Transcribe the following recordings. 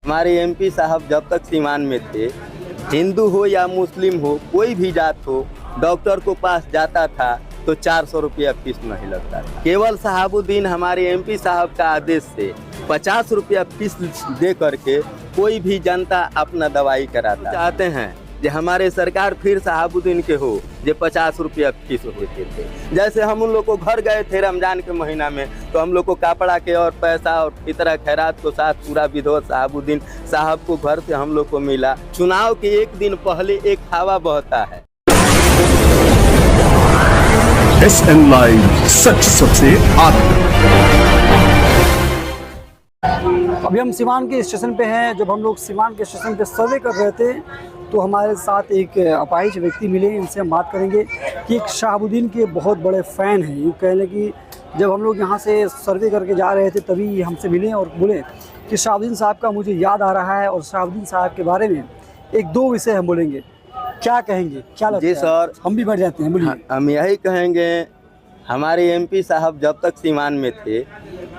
हमारे एमपी साहब जब तक सीमान में थे, हिंदू हो या मुस्लिम हो, कोई भी जात हो, डॉक्टर को पास जाता था तो 400 रुपया फीस नहीं लगता था। केवल शहाबुद्दीन हमारे एमपी साहब का आदेश से 50 रुपया फीस दे करके कोई भी जनता अपना दवाई कराता। चाहते हैं कि हमारे सरकार फिर शहाबुद्दीन के हो जो 50 रुपया फीस होते थे। जैसे हम उन लोग को घर गए थे रमजान के महीना में, तो हम लोग को कपड़ा के और पैसा और फितरा खैरात को साथ पूरा विधवत शहाबुद्दीन साहब को घर से हम लोग को मिला। चुनाव के एक दिन पहले एक हवा बहता है। SN लाइव, सच सबसे आगे। अभी हम सीवान के स्टेशन पे हैं। जब हम लोग सीवान के स्टेशन पे सर्वे कर रहे थे तो हमारे साथ एक अपाहिज व्यक्ति मिले। इनसे हम बात करेंगे कि एक शहाबुद्दीन के बहुत बड़े फ़ैन हैं। यूँ कह लें कि जब हम लोग यहाँ से सर्वे करके जा रहे थे तभी हमसे मिले और बोले कि शहाबुद्दीन साहब का मुझे याद आ रहा है और शहाबुद्दीन साहब के बारे में एक दो विषय हम बोलेंगे। क्या कहेंगे, क्या लगता है? जी सर, हम भी बैठ जाते हैं, बोलिए। हम यही कहेंगे, हमारे एमपी साहब जब तक सीमान में थे,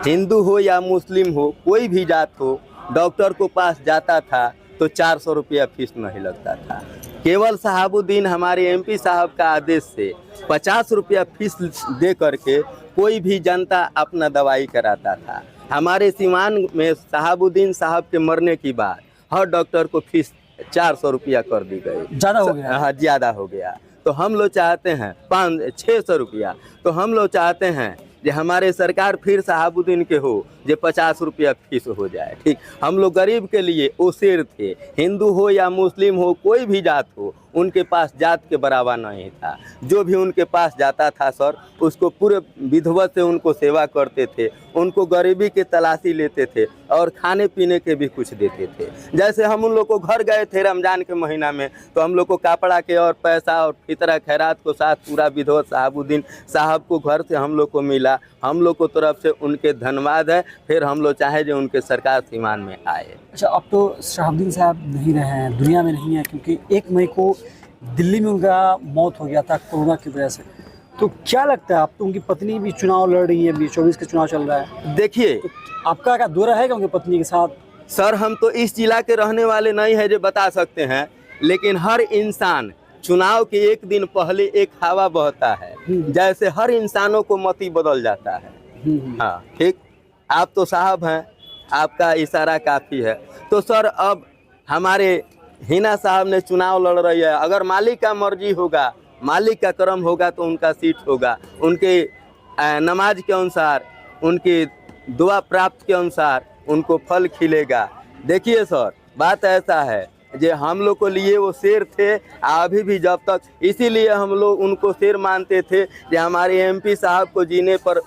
हिंदू हो या मुस्लिम हो, कोई भी जात हो, डॉक्टर को पास जाता था तो 400 रुपया फीस नहीं लगता था। केवल शहाबुद्दीन हमारे एमपी साहब का आदेश से 50 रुपया फीस दे करके कोई भी जनता अपना दवाई कराता था। हमारे सीमान में शहाबुद्दीन साहब के मरने के बाद हर डॉक्टर को फीस 400 रुपया कर दी गई। ज़्यादा हो गया? हाँ, ज़्यादा हो गया। तो हम लोग चाहते हैं 600 रुपया। तो हम लोग चाहते हैं कि हमारे सरकार फिर शहाबुद्दीन के हो जो 50 रुपया फीस हो जाए। ठीक, हम लोग गरीब के लिए वो शेर थे। हिंदू हो या मुस्लिम हो, कोई भी जात हो, उनके पास जात के बराबर नहीं था। जो भी उनके पास जाता था सर, उसको पूरे विधवत से उनको सेवा करते थे, उनको गरीबी के तलाशी लेते थे और खाने पीने के भी कुछ देते थे। जैसे हम उन लोग को घर गए थे रमजान के महीना में, तो हम लोग को कपड़ा के और पैसा और फितरा खैरात को साथ पूरा विधवत शहाबुद्दीन साहब को घर से हम लोग को मिला। हम लोग को तरफ से उनके धन्यवाद है। फिर हम लोग चाहे जो उनके सरकार सीमान में आए। अच्छा, अब तो शहाबुद्दीन साहब नहीं रहे हैं, दुनिया में नहीं है, क्योंकि 1 मई को दिल्ली में उनका मौत हो गया था कोरोना की वजह से। तो क्या लगता है, अब तो उनकी पत्नी भी चुनाव लड़ रही है, 2024 का चुनाव चल रहा है। देखिए, तो आपका क्या दौरा है उनकी पत्नी के साथ? सर, हम तो इस जिला के रहने वाले नहीं है जो बता सकते हैं, लेकिन हर इंसान चुनाव के एक दिन पहले एक हवा बहता है। जैसे हर इंसानों को मति बदल जाता है। हाँ, ठीक। आप तो साहब हैं, आपका इशारा काफ़ी है। तो सर, अब हमारे हिना साहब ने चुनाव लड़ रही है। अगर मालिक का मर्जी होगा, मालिक का कर्म होगा तो उनका सीट होगा। उनके नमाज के अनुसार, उनकी दुआ प्राप्त के अनुसार उनको फल खिलेगा। देखिए सर, बात ऐसा है जे हम लोग को लिए वो शेर थे। अभी भी जब तक, इसीलिए हम लोग उनको शेर मानते थे कि हमारे एमपी साहब को जीने पर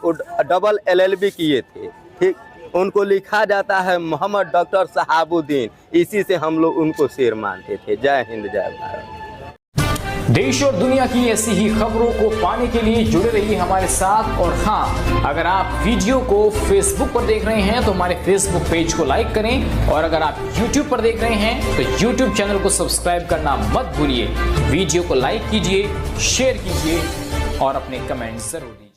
डबल LLB किए थे। ठीक, उनको लिखा जाता है मोहम्मद डॉक्टर शहाबुद्दीन। इसी से हम लोग उनको शेर मानते थे। जय हिंद, जय भारत। देश और दुनिया की ऐसी ही खबरों को पाने के लिए जुड़े रहिए हमारे साथ। और हाँ, अगर आप वीडियो को फेसबुक पर देख रहे हैं तो हमारे फेसबुक पेज को लाइक करें, और अगर आप यूट्यूब पर देख रहे हैं तो यूट्यूब चैनल को सब्सक्राइब करना मत भूलिए। वीडियो को लाइक कीजिए, शेयर कीजिए और अपने कमेंट जरूर दीजिए।